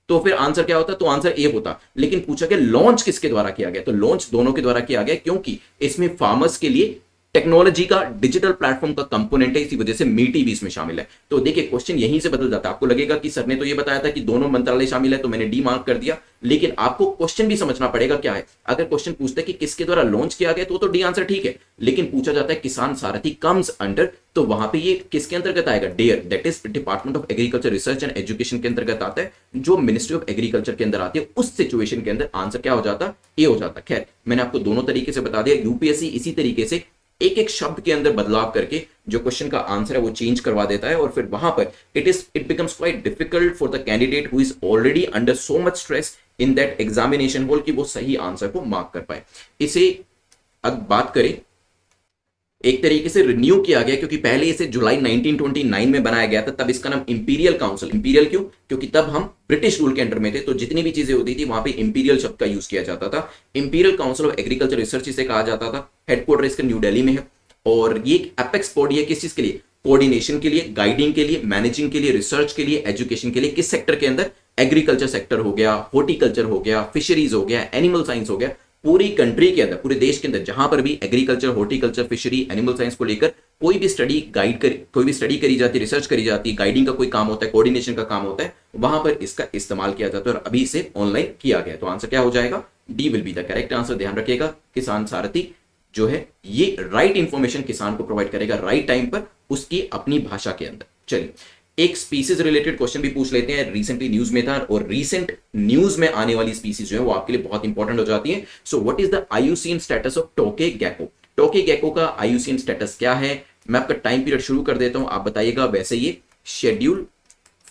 तो फिर आंसर क्या होता, तो आंसर ए होता। लेकिन पूछा गया लॉन्च किसके द्वारा किया गया, तो लॉन्च दोनों के द्वारा किया गया, क्योंकि इसमें फार्मर्स के लिए टेक्नोलॉजी का, डिजिटल प्लेटफॉर्म का कंपोनेंट है, इसी वजह से मीटी भी इसमें शामिल है। तो देखिए क्वेश्चन यहीं से बदल जाता है। आपको लगेगा कि सर ने तो ये बताया था कि दोनों मंत्रालय शामिल है, तो मैंने डी मार्क कर दिया, लेकिन आपको क्वेश्चन भी समझना पड़ेगा क्या है। अगर क्वेश्चन पूछते हैं कि किसके द्वारा लॉन्च किया गया, तो डी आंसर ठीक है, लेकिन पूछा जाता है किसान सारथी कम्स अंडर, तो वहां पे ये किसके अंतर्गत आएगा, DARE, that is department of agriculture research and education के अंतर्गत आता है, जो मिनिस्ट्री ऑफ एग्रीकल्चर के अंदर आती है। उस सिचुएशन के अंदर आंसर क्या हो जाता, ए हो जाता। खैर मैंने आपको दोनों तरीके से बता दिया। यूपीएससी इसी तरीके से एक एक शब्द के अंदर बदलाव करके जो क्वेश्चन का आंसर है वो चेंज करवा देता है, और फिर वहां पर it becomes quite difficult for the candidate who is already under so much stress in that examination hall कि वो सही आंसर को मार्क कर पाए। इसे अब बात करें, एक तरीके से रिन्यू किया गया, क्योंकि पहले इसे जुलाई 1929 में बनाया गया था। तब इसका नाम इंपीरियल काउंसिल, इंपीरियल क्यों, क्योंकि तब हम ब्रिटिश रूल के अंडर में थे, तो जितनी भी चीजें होती थी वहां पे इंपीरियल शब्द का यूज किया जाता था। Imperial council of agriculture research इसे कहा जाता था। हेडक्वार्टर इसका न्यू दिल्ली में है, और ये एक एपेक्स बॉडी है किस चीज के लिए, कोऑर्डिनेशन के लिए, गाइडिंग के लिए, मैनेजिंग के लिए, रिसर्च के लिए, एजुकेशन के लिए। किस सेक्टर के अंदर, एग्रीकल्चर सेक्टर हो गया, हॉर्टिकल्चर हो गया, फिशरीज हो गया, एनिमल साइंस हो गया। पूरी कंट्री के अंदर, पूरे देश के अंदर जहां पर भी agriculture, horticulture, fishery, animal science को लेकर कोई भी स्टडी करी जाती है, रिसर्च करी जाती है, गाइडिंग का कोई काम होता है, कोऑर्डिनेशन का काम होता है, वहां पर इसका इस्तेमाल किया जाता है, और अभी इसे ऑनलाइन किया गया। तो आंसर क्या हो जाएगा, D will be the correct answer. ध्यान रखिएगा किसान सारथी जो है ये राइट इंफॉर्मेशन किसान को प्रोवाइड करेगा राइट टाइम पर, उसकी अपनी भाषा के अंदर। चलिए एक स्पीसीज रिलेटेड क्वेश्चन भी पूछ लेते हैं, रिसेंटली न्यूज में था और रिसेंट न्यूज में आने वाली स्पीसीज जो है वो आपके लिए बहुत इंपॉर्टेंट हो जाती है। So what is the IUCN status of टोके गेको? टोके गेको का आईयूसीएन स्टेटस क्या है? मैं आपका टाइम पीरियड शुरू कर देता हूं, आप बताइएगा। वैसे ये schedule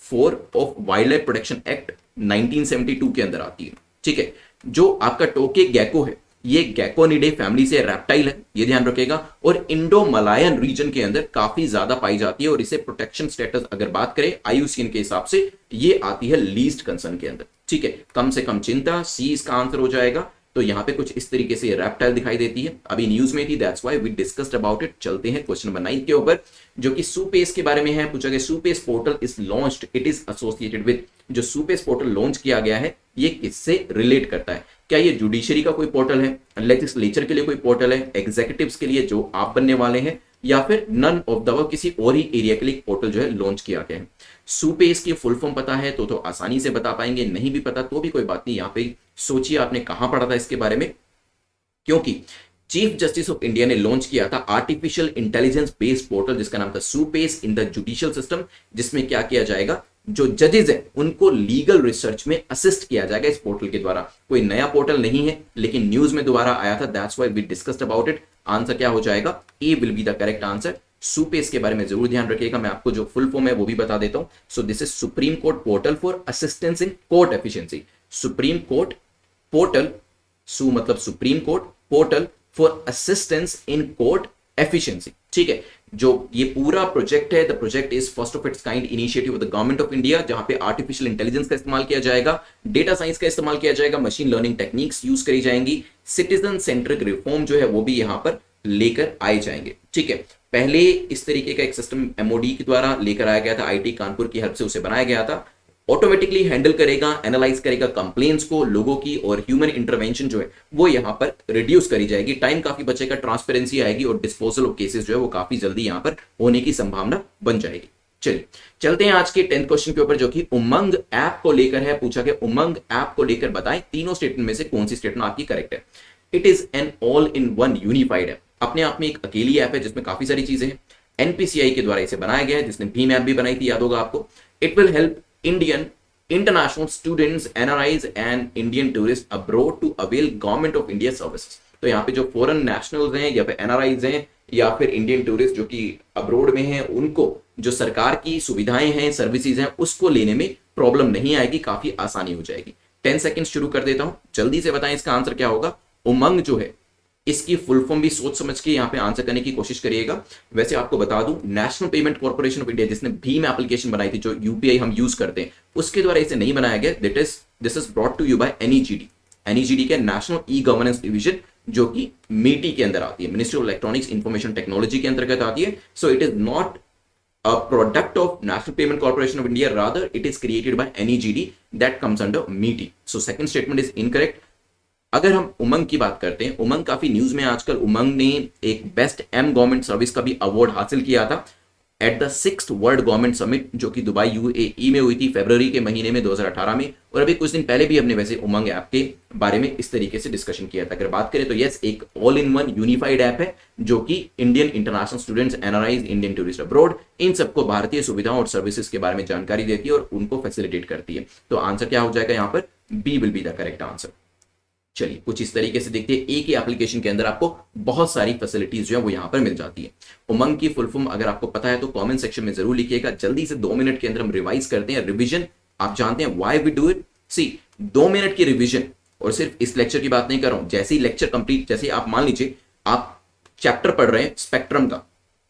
4 of wild life protection act 1972 के अंदर आती है, ठीक है। जो आपका टोके गेको है ये गैकोनिडे फैमिली से रेप्टाइल है, ये ध्यान रखिएगा, और इंडो मलायन रीजन के अंदर काफी ज्यादा पाई जाती है और इसे प्रोटेक्शन स्टेटस अगर बात करें आईयूसीएन के हिसाब से ये आती है लीस्ट कंसर्न के अंदर, ठीक है। कम से कम चिंता, सी इसका आंसर हो जाएगा। तो यहां पे कुछ इस तरीके से रेप्टाइल दिखाई देती है, अभी न्यूज में थी, that's why we discussed about it. चलते हैं क्वेश्चन नंबर 9 के ऊपर, जो कि सुपेस के बारे में है। पूछा गया SUPACE portal is launched, it is associated with. जो सुपेस पोर्टल लॉन्च किया गया है ये किससे रिलेट करता है? क्या ये जुडिशरी का कोई पोर्टल है, लेजिस्लेचर के लिए कोई पोर्टल है, एग्जीक्यूटिव्स के लिए जो आप बनने वाले हैं, या फिर नन ऑफ द अबव, किसी और ही एरिया के लिए पोर्टल जो है लॉन्च किया गया है? सुपेस की फुल फॉर्म पता है तो आसानी से बता पाएंगे, नहीं भी पता तो भी कोई बात नहीं। यहां पे सोचिए आपने कहां पढ़ा था इसके बारे में, क्योंकि चीफ जस्टिस ऑफ इंडिया ने लॉन्च किया था आर्टिफिशियल इंटेलिजेंस बेस्ड पोर्टल जिसका नाम था SUPACE in the judicial system, जिसमें क्या किया जाएगा, जो जजेस हैं उनको लीगल रिसर्च में असिस्ट किया जाएगा इस पोर्टल के द्वारा। कोई नया पोर्टल नहीं है, लेकिन न्यूज में दोबारा आया था, that's why we discussed about it. Answer क्या हो जाएगा? A will be the correct answer. सुपेस के बारे में जरूर ध्यान रखिएगा, मैं आपको जो फुल फॉर्म है वो भी बता देता हूं। So this is supreme court portal for assistance in court efficiency. Supreme court portal, सु मतलब supreme court, portal for assistance in court efficiency, ठीक है। जो ये पूरा प्रोजेक्ट है, the project is first of its kind initiative of the government of India, जहां पे आर्टिफिशियल इंटेलिजेंस का इस्तेमाल किया जाएगा, डेटा साइंस का इस्तेमाल किया जाएगा, मशीन लर्निंग टेक्निक्स यूज करी जाएंगी, सिटीजन सेंट्रिक रिफॉर्म जो है वो भी यहां पर लेकर आए जाएंगे, ठीक है। पहले इस तरीके का एक सिस्टम एमओडी के द्वारा लेकर आया गया था, आईटी कानपुर की हेल्प से उसे बनाया गया था। ऑटोमेटिकली हैंडल करेगा, एनालाइज करेगा कंप्लेंट्स को लोगों की, और ह्यूमन इंटरवेंशन जो है वो यहां पर रिड्यूस करी जाएगी, टाइम काफी बचेगा, ट्रांसपेरेंसी आएगी और डिस्पोजल ऑफ केसेस जो है वो काफी जल्दी यहां पर होने की संभावना बन जाएगी। चलिए चलते हैं आज के 10th क्वेश्चन के ऊपर, जो कि उमंग ऐप को लेकर है। पूछा गया उमंग ऐप को लेकर बताएं तीनों स्टेटमेंट में से कौन सी स्टेटमेंट आपकी करेक्ट है। It is N all in one unified app, अपने आप में एक अकेली ऐप है जिसमें काफी सारी चीजें हैं। एनपीसीआई के द्वारा इसे बनाया गया है, जिसने भीम ऐप भी बनाई थी, याद होगा आपको। It will help Indian international students, NRIs and Indian tourists abroad to avail government of India services। तो यहाँ पे जो फॉरेन नेशनल्स हैं या फिर NRIs हैं या फिर इंडियन टूरिस्ट जो कि अब्रोड में हैं, उनको जो सरकार की सुविधाएं हैं, सर्विसेज हैं, उसको लेने में प्रॉब्लम नहीं आएगी, काफी आसानी हो जाएगी। 10 सेकंड शुरू कर देता हूं, जल्दी से बताएं इसका आंसर क्या होगा। उमंग जो है इसकी फुल फॉर्म भी सोच समझ के यहाँ पे आंसर करने की कोशिश करिएगा। वैसे आपको बता दूं, national payment corporation of India जिसने भीम एप्लीकेशन बनाई थी, जो यूपीआई हम यूज करते हैं, उसके द्वारा इसे नहीं बनाया गया। This is brought to you by NeGD. NeGD के नेशनल ई गवर्नेंस डिवीजन, जो कि मीटी के अंदर आती है, ministry of electronics information technology के अंतर्गत आती है। So it is not a product of National Payment Corporation of India, rather it is created by NEGD that comes under MeitY। So second statement is incorrect। अगर हम उमंग की बात करते हैं, उमंग काफी न्यूज में आजकल। उमंग ने एक बेस्ट एम गवर्नमेंट सर्विस का भी अवार्ड हासिल किया था at the 6th world government summit, जो कि दुबई यूएई में हुई थी फरवरी के महीने में 2018 में। और अभी कुछ दिन पहले भी हमने वैसे उमंग ऐप के बारे में इस तरीके से डिस्कशन किया था। अगर बात करें तो यस, एक all in one unified app है, जो कि Indian international students, NRIs, Indian tourist abroad, इन सबको भारतीय सुविधाओं और सर्विसेज के बारे में जानकारी देती है और उनको फैसिलिटेट करती है। तो आंसर क्या हो जाएगा यहाँ पर? B will be the correct answer. चलिए कुछ इस तरीके से देखते हैं, एक ही एप्लीकेशन के अंदर आपको बहुत सारी फैसिलिटीज जो है वो यहां पर मिल जाती है। उमंग की फुल फॉर्म अगर आपको पता है तो कमेंट सेक्शन में जरूर लिखिएगा। जल्दी से 2 मिनट के अंदर हम रिवाइज करते हैं। रिवीजन आप जानते हैं why we do it. See 2 minute की रिवीजन, और सिर्फ इस लेक्चर की बात नहीं कर रहा हूं, जैसे ही लेक्चर कंप्लीट, जैसे आप मान लीजिए आप चैप्टर पढ़ रहे हैं स्पेक्ट्रम का,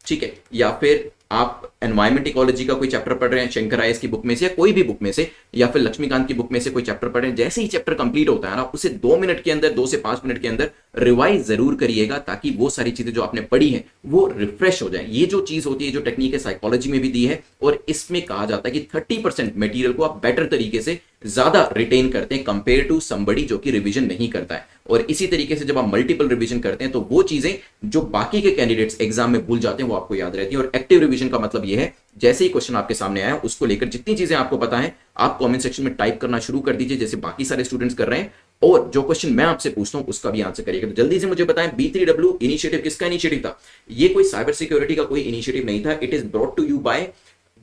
ठीक है, या फिर आप एनवायरमेंट इकोलॉजी का कोई चैप्टर पढ़ रहे हैं शंकर आईएएस की बुक में से या कोई भी बुक में से, या फिर लक्ष्मीकांत की बुक में से कोई चैप्टर पढ़ रहे हैं, जैसे ही चैप्टर कंप्लीट होता है ना, उसे 2 मिनट के अंदर, 2 से 5 मिनट के अंदर रिवाइज जरूर करिएगा, ताकि वो सारी चीजें जो आपने पढ़ी हैं वो रिफ्रेश हो जाए। ये जो चीज होती है, जो टेक्निक है, साइकोलॉजी में भी दी है, और इसमें कहा जाता है कि 30% मटेरियल को आप बेटर तरीके से ज्यादा रिटेन करते हैं कंपेयर टू समबडी जो कि रिवीजन नहीं करता है। और इसी तरीके से जब आप मल्टीपल रिवीजन करते हैं तो वो चीजें जो बाकी के कैंडिडेट्स एग्जाम में भूल जाते हैं वो आपको याद रहती है। और एक्टिव रिवीजन का मतलब ये है, जैसे ही क्वेश्चन आपके सामने आया उसको लेकर जितनी चीजें आपको पता है आप कमेंट सेक्शन में टाइप करना शुरू कर दीजिए, जैसे बाकी सारे स्टूडेंट्स कर रहे हैं, और जो क्वेश्चन मैं आपसे पूछता हूं उसका भी आंसर करिएगा। तो जल्दी से मुझे बताएं, B3W इनिशिएटिव किसका इनिशिएटिव था? ये कोई साइबर सिक्योरिटी का कोई इनिशिएटिव नहीं था। It is brought to you by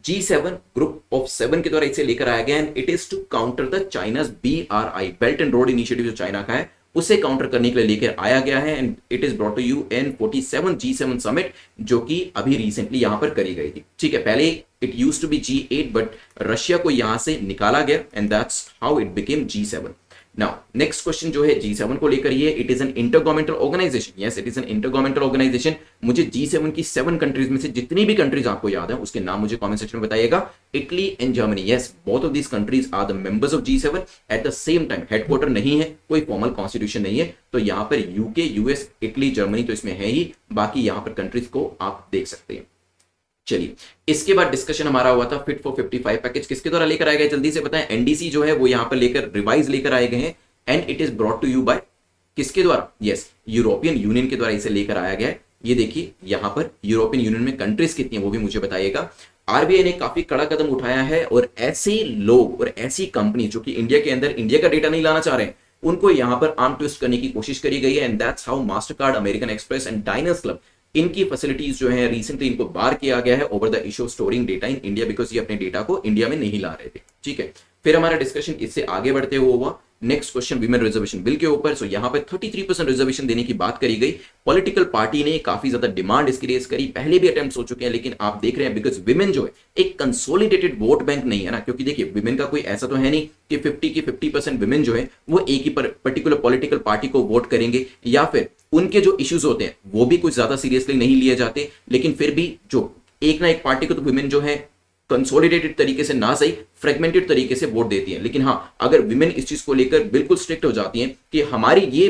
G7 group of 7 के द्वारा इसे लेकर आया गया and it is to counter the China's BRI belt and road initiative जो चाइना का है उसे काउंटर करने के लिए लेकर आया गया है and it is brought to you in 47 G7 summit जो कि अभी रिसेंटली यहां पर करी गई थी। ठीक है, पहले it used to be G8 but Russia को यहां से निकाला गया and that's how it became G7। Now next question जो है G7 को लेकर ये it is an intergovernmental organisation. Yes, it is an intergovernmental organisation. मुझे G7 की 7 कंट्रीज में से जितनी भी कंट्रीज आपको याद है उसके नाम मुझे कमेंट सेक्शन में बताइएगा। Italy and Germany, yes, both of these countries are the members of G7। At the same time headquarter नहीं है, कोई फॉर्मल कॉन्स्टिट्यूशन नहीं है, तो यहां पर यूके, यूएस, इटली, जर्मनी तो इसमें है ही, बाकी यहां पर कंट्रीज को आप देख सकते हैं। चलिए, इसके बाद डिस्कशन हमारा हुआ था फिट फॉर 55 पैकेज किसके द्वारा लेकर आए गए, जल्दी से बताएं। एनडीसी जो है वो यहां पर लेकर रिवाइज लेकर आए गए हैं and it is brought to you by किसके द्वारा, यस, यूरोपियन यूनियन के द्वारा इसे लेकर आया गया है। ये देखिए यहां पर यूरोपियन यूनियन में कंट्रीज कितनी है वो भी मुझे बताइएगा। आरबीआई ने काफी कड़ा कदम उठाया है और ऐसे लोग और ऐसी कंपनी जो कि इंडिया के अंदर इंडिया का डेटा नहीं लाना चाह रहे हैं उनको यहां पर आर्म ट्विस्ट करने की कोशिश करी गई है and that's how Mastercard, American Express and Diners Club, इनकी फैसिलिटीज जो है रिसेंटली इनको बार किया गया है over the issue of storing data in India because ये अपने डेटा को इंडिया में नहीं ला रहे थे। ठीक है, फिर हमारा डिस्कशन इससे आगे बढ़ते हुए हुआ next question women reservation bill के ऊपर। सो यहां पर 33% रिजर्वेशन देने की बात करी गई। पॉलिटिकल पार्टी ने काफी ज्यादा डिमांड इसके रेज करी, पहले भी अटेम्प्ट्स हो चुके हैं, लेकिन आप देख रहे हैं बिकॉज विमेन जो है एक कंसोलिडेटेड वोट बैंक नहीं है ना, क्योंकि देखिए विमेन का कोई ऐसा तो है नहीं कि 50% विमेन जो है वो एक ही पर्टिकुलर पॉलिटिकल पार्टी को वोट करेंगे या फिर उनके जो इश्यूज होते हैं वो भी कुछ ज्यादा सीरियसली नहीं लिए जाते, लेकिन फिर भी जो एक ना एक पार्टी को तो विमेन जो है कंसोलिडेटेड तरीके से ना सही फ्रेगमेंटेड तरीके से वोट देती है। लेकिन हाँ, अगर विमेन इस चीज को लेकर बिल्कुल स्ट्रिक्ट हो जाती हैं कि हमारी ये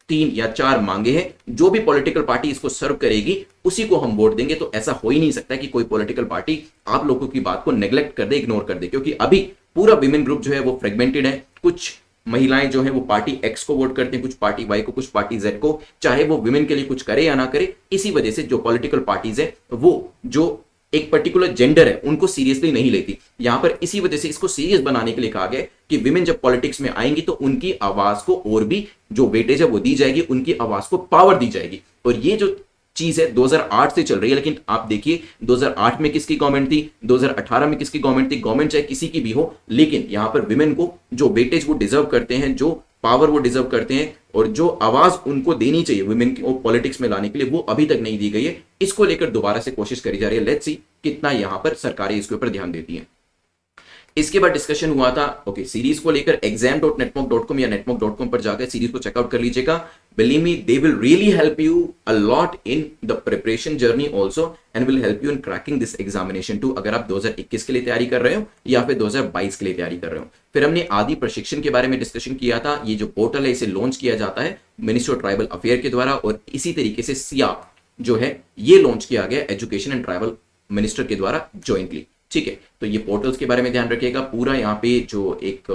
3 या 4 मांगे हैं, जो भी पॉलिटिकल पार्टी इसको सर्व करेगी उसी को हम वोट देंगे, तो ऐसा हो ही नहीं सकता कि कोई पॉलिटिकल पार्टी आप लोगों की बात को नेग्लेक्ट कर दे, इग्नोर कर दे, क्योंकि अभी पूरा विमेन ग्रुप जो है वो फ्रेगमेंटेड है। कुछ महिलाएं जो है वो पार्टी एक्स को वोट करते हैं, कुछ पार्टी वाई को, कुछ पार्टी जेड को, चाहे वो विमेन के लिए कुछ करे या ना करे। इसी वजह से जो पॉलिटिकल पार्टीज है वो जो एक पर्टिकुलर जेंडर है उनको सीरियसली नहीं लेती। यहां पर इसी वजह से इसको सीरियस बनाने के लिए कहा गया कि विमेन जब पॉलिटिक्स में आएंगी तो उनकी आवाज को और भी जो वेटेज है वो दी जाएगी, उनकी आवाज को पावर दी जाएगी। और ये जो चीज है 2008 से चल रही है, लेकिन आप देखिए 2008 में किसकी गवर्नमेंट थी, 2018 में किसकी गवर्नमेंट थी, गवर्नमेंट चाहे किसी की भी हो, लेकिन यहां पर विमेन को जो वेटेज वो डिजर्व करते हैं, जो पावर वो डिजर्व करते हैं और जो आवाज उनको देनी चाहिए वुमेन को पॉलिटिक्स में लाने के लिए, वो अभी तक नहीं दी गई है। इसको लेकर दोबारा से कोशिश करी जा रही है। लेट्स सी कितना यहां पर सरकारें इसके ऊपर ध्यान देती हैं। इसके बाद डिस्कशन हुआ था ओके सीरीज को लेकर exam.netmok.com या netmok.com पर जाकर सीरीज को चेकआउट कर लीजिएगा। Believe me they will really help you a lot in the preparation journey also and will help you in cracking this examination too, अगर आप 2021 के लिए तैयारी कर रहे हो या फिर 2022 के लिए तैयारी कर रहे हो। फिर हमने आदि प्रशिक्षण के बारे में डिस्कशन किया था। ये जो पोर्टल है इसे लॉन्च किया जाता है मिनिस्ट्री ऑफ ट्राइबल अफेयर के द्वारा और इसी तरीके से सियाप जो है ये लॉन्च किया गया एजुकेशन एंड ट्राइबल मिनिस्टर के द्वारा ज्वाइंटली। ठीक है, तो ये पोर्टल्स के बारे में ध्यान रखिएगा। पूरा यहाँ पे जो एक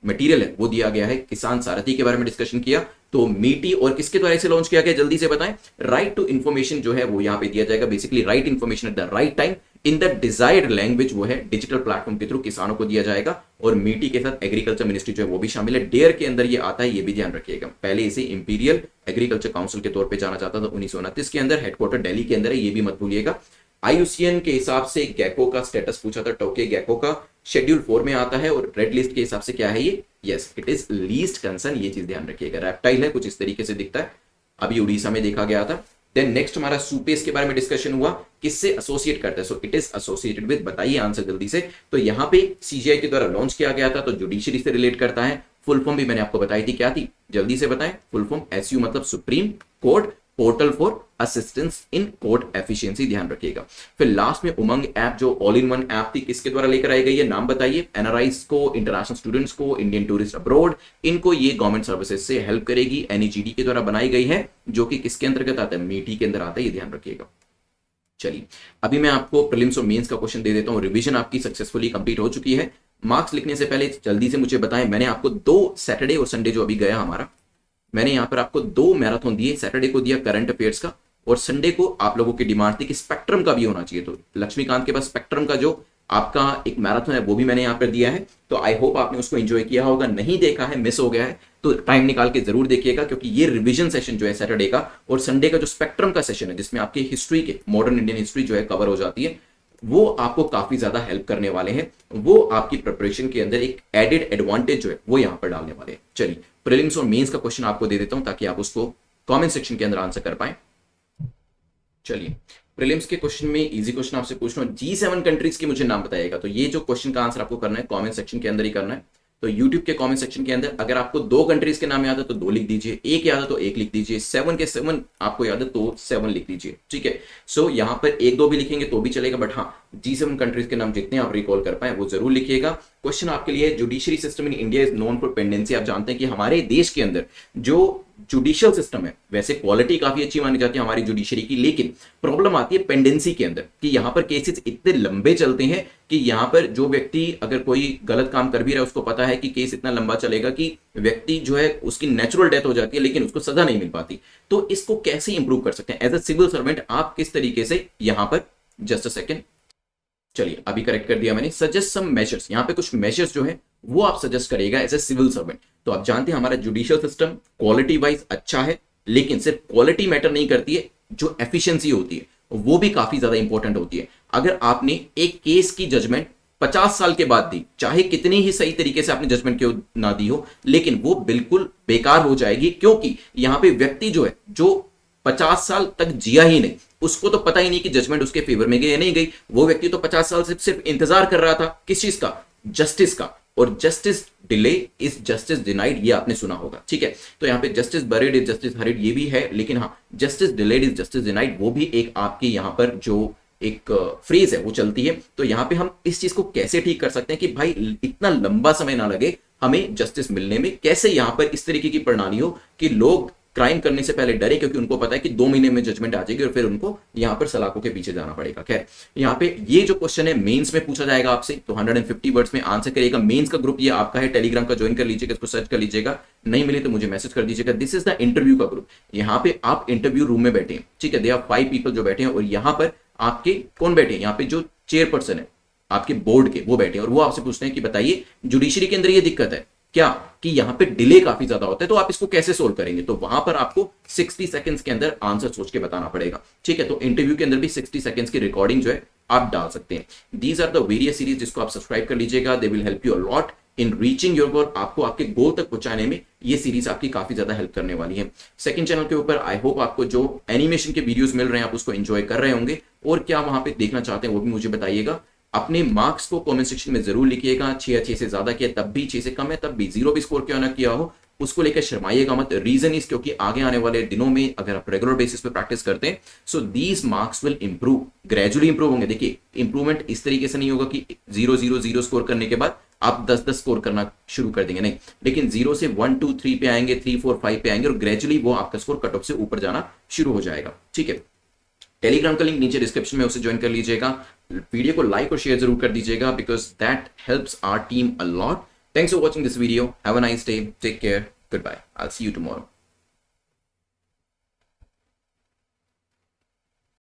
मटेरियल है वो दिया गया है। किसान सारथी के बारे में डिस्कशन किया, तो मीटी और किसके द्वारा इसे लॉन्च किया गया जल्दी से बताएं। राइट टू इंफॉर्मेशन जो है वो यहाँ पे दिया जाएगा, basically right information at the right time in the desired language वो है डिजिटल प्लेटफॉर्म के थ्रू किसानों को दिया जाएगा। और मीटी के साथ एग्रीकल्चर मिनिस्ट्री जो है वो भी शामिल है। डेयर के अंदर ये आता है, ये भी ध्यान रखिएगा। पहले इसे इंपीरियल एग्रीकल्चर काउंसिल के तौर पर जाना जाता था 1929 के अंदर, हेडक्वार्टर दिल्ली के अंदर है, ये भी मत भूलिएगा। IUCN के हिसाब से गैको का स्टेटस पूछा था, टोके गैको का शेड्यूल 4 में आता है और रेड लिस्ट के हिसाब से क्या है ये, yes it is least concern, ये चीज ध्यान रखिएगा। रेप्टाइल है, कुछ इस तरीके से दिखता है, अभी उड़ीसा में देखा गया था। देन नेक्स्ट हमारा सुपेस के बारे में डिस्कशन हुआ, किससे एसोसिएट करता है, so it is associated with, बताइए आंसर जल्दी से। तो यहाँ पे CGI के द्वारा लॉन्च किया गया था, तो जुडिशरी से रिलेट करता है। फुल फॉर्म भी मैंने आपको बताई थी, क्या थी जल्दी से बताएं। फुल फॉर्म SU मतलब supreme court portal for assistance in court efficiency, ध्यान रखिएगा। फिर लास्ट में उमंग ऐप जो ऑल इन वन ऐप थी, किसके द्वारा लेकर आई गई है, नाम बताइए। NRIs को, इंटरनेशनल स्टूडेंट्स को, इंडियन टूरिस्ट अब्रॉड, इनको ये गवर्नमेंट सर्विसेज से हेल्प करेगी। NEGD के द्वारा बनाई गई है, जो कि किसके अंतर्गत आता है, मीटी के अंदर आता है, ये ध्यान रखिएगा। चलिए अभी मैं आपको प्रीलिम्स और मेंस का क्वेश्चन दे देता हूं। रिवीजन आपकी सक्सेसफुली कंप्लीट हो चुकी है। मार्क्स लिखने से पहले जल्दी से मुझे बताएं, मैंने आपको 2 सैटरडे और संडे जो अभी गया हमारा, मैंने यहां पर आपको 2 मैराथन दिए। सैटरडे को दिया करंट अफेयर्स का और संडे को आप लोगों की डिमांड थी कि स्पेक्ट्रम का भी होना चाहिए, तो लक्ष्मीकांत के पास स्पेक्ट्रम का जो आपका एक मैराथन है वो भी मैंने यहां पर दिया है। तो आई होप आपने उसको एंजॉय किया होगा, नहीं देखा है, मिस हो गया है तो टाइम निकाल के जरूर देखिएगा, क्योंकि ये रिवीजन सेशन जो है सैटरडे का और संडे का जो स्पेक्ट्रम का सेशन है जिसमें आपकी हिस्ट्री के, मॉडर्न इंडियन हिस्ट्री जो है कवर हो जाती है, वो आपको काफी ज्यादा हेल्प करने वाले हैं, वो आपकी प्रिपरेशन के अंदर एक एडेड एडवांटेज जो है वो यहां पर डालने वाले हैं। चलिए प्रीलिम्स और मेंस का क्वेश्चन आपको दे देता हूं ताकि आप उसको कमेंट सेक्शन के अंदर आंसर कर पाए। चलिए प्रीलिम्स के क्वेश्चन में इजी क्वेश्चन आपसे पूछ रहा हूं, G7 कंट्रीज के मुझे नाम बताइएगा। तो ये जो क्वेश्चन का आंसर आपको करना है कमेंट सेक्शन के अंदर ही करना है। तो YouTube के कमेंट सेक्शन के अंदर अगर आपको 2 कंट्रीज के नाम याद है तो 2 लिख दीजिए, 1 याद है तो 1 लिख दीजिए, 7 के 7 आपको याद है तो 7 लिख दीजिए, ठीक है। सो यहां पर 1-2 भी लिखेंगे तो भी चलेगा, बट हाँ G7 कंट्रीज के नाम जितने आप रिकॉल कर पाए वो जरूर लिखिएगा। क्वेश्चन आपके लिए, judiciary system in India is known for pendency. आप जानते हैं कि हमारे देश के अंदर जो जुडिशियल सिस्टम है, वैसे क्वालिटी काफी अच्छी मानी जाती है हमारी जुडिशरी की, लेकिन प्रॉब्लम आती है पेंडेंसी के अंदर कि यहां पर केसेस इतने लंबे चलते हैं कि यहां पर जो व्यक्ति अगर कोई गलत काम कर भी रहा है उसको पता है कि केस इतना लंबा चलेगा कि व्यक्ति जो है उसकी नेचुरल डेथ हो जाती है लेकिन उसको सजा नहीं मिल पाती। तो इसको कैसे इंप्रूव कर सकते हैं एज अ सिविल सर्वेंट, आप किस तरीके से यहां पर, जस्ट अ सेकेंड, चलिए अभी करेक्ट कर दिया मैंने, सजेस्ट सम मेजर्स, यहां पे कुछ मेजर्स जो है वो आप सजेस्ट करेगा एज ए सिविल सर्वेंट। तो आप जानते हैं हमारा जुडिशियल सिस्टम क्वालिटी वाइज अच्छा है, लेकिन सिर्फ क्वालिटी मैटर नहीं करती है, जो एफिशिएंसी होती है वो भी काफी ज्यादा इंपॉर्टेंट होती है। अगर आपने एक केस की जजमेंट 50 साल के बाद दी, चाहे कितनी ही सही तरीके से आपने जजमेंट क्यों ना दी हो, लेकिन वो बिल्कुल बेकार हो जाएगी, क्योंकि यहां पे व्यक्ति जो है जो 50 साल तक जिया ही नहीं, उसको तो पता ही नहीं कि जजमेंट उसके फेवर में गई या नहीं गई। वो व्यक्ति तो 50 साल से सिर्फ इंतजार कर रहा था किस चीज का, जस्टिस का, और justice delay is justice denied, ये आपने सुना होगा, ठीक है। तो यहां पे justice buried is justice hurried ये भी है, लेकिन हाँ justice delayed is justice denied वो भी एक आपके यहां पर जो एक फ्रेज है वो चलती है। तो यहां पे हम इस चीज को कैसे ठीक कर सकते हैं कि भाई इतना लंबा समय ना लगे हमें जस्टिस मिलने में, कैसे यहां पर इस तरीके की प्रणाली हो कि लोग क्राइम करने से पहले डरे, क्योंकि उनको पता है कि 2 महीने में जजमेंट आ जाएगी और फिर उनको यहां पर सलाखों के पीछे जाना पड़ेगा। खैर यहां पे ये जो क्वेश्चन है मेंस में पूछा जाएगा आपसे, तो 150 वर्ड्स में आंसर करिएगा। मेंस का ग्रुप ये आपका है, टेलीग्राम का ज्वाइन कर लीजिएगा, इसको सर्च कर लीजिएगा, नहीं मिले तो मुझे मैसेज कर दीजिएगा। दिस इज द इंटरव्यू का ग्रुप, यहां पे आप इंटरव्यू रूम में बैठे हैं, ठीक है। दे आर 5 पीपल जो बैठे हैं, और यहां पर आपके कौन बैठे हैं, यहाँ पे जो चेयरपर्सन है आपके बोर्ड के वो बैठे हैं, और वो आपसे पूछते हैं कि बताइए जुडिशरी के अंदर ये दिक्कत है क्या कि यहां पे डिले काफी ज्यादा होता है, तो आप इसको कैसे सोल्व करेंगे। तो वहां पर आपको 60 सेकंड्स के अंदर आंसर सोच के बताना पड़ेगा, ठीक है। तो इंटरव्यू के अंदर भी 60 सेकंड्स की रिकॉर्डिंग जो है आप डाल सकते हैं। These are the various series जिसको आप सब्सक्राइब कर लीजिएगा, they will help you a lot in reaching your goal, आपको आपके गोल तक पहुंचाने में ये सीरीज आपकी काफी ज्यादा हेल्प करने वाली है। सेकंड चैनल के ऊपर आई होप आपको जो एनिमेशन के वीडियोस मिल रहे हैं आप उसको एंजॉय कर रहे होंगे, और क्या वहां पे देखना चाहते हैं वो भी मुझे बताइएगा। अपने मार्क्स को कमेंट सेक्शन में जरूर लिखिएगा, 6 से ज्यादा किया तब भी, 6 से कम है तब भी, 0 भी स्कोर क्यों ना किया हो उसको लेकर शर्माइएगा मत। रीजन इज क्योंकि आगे आने वाले दिनों में अगर आप रेगुलर बेसिस पे प्रैक्टिस करते हैं so these marks will improve, gradually improve होंगे। देखिए इंप्रूवमेंट इस तरीके से नहीं होगा कि 0-0-0 स्कोर करने के बाद आप 10-10 स्कोर करना शुरू कर देंगे, नहीं, लेकिन 0 से 1, 2, 3 पे आएंगे, 3, 4, 5 पे आएंगे, और ग्रेजुअली वो आपका स्कोर कट ऑफ से ऊपर जाना शुरू हो जाएगा, ठीक है। टेलीग्राम का लिंक नीचे डिस्क्रिप्शन में उसे ज्वाइन कर लीजिएगा। वीडियो को लाइक और शेयर जरूर कर दीजिएगा because that helps our team a lot. Thanks for watching this video, have a nice day, take care, good bye, I will see you tomorrow.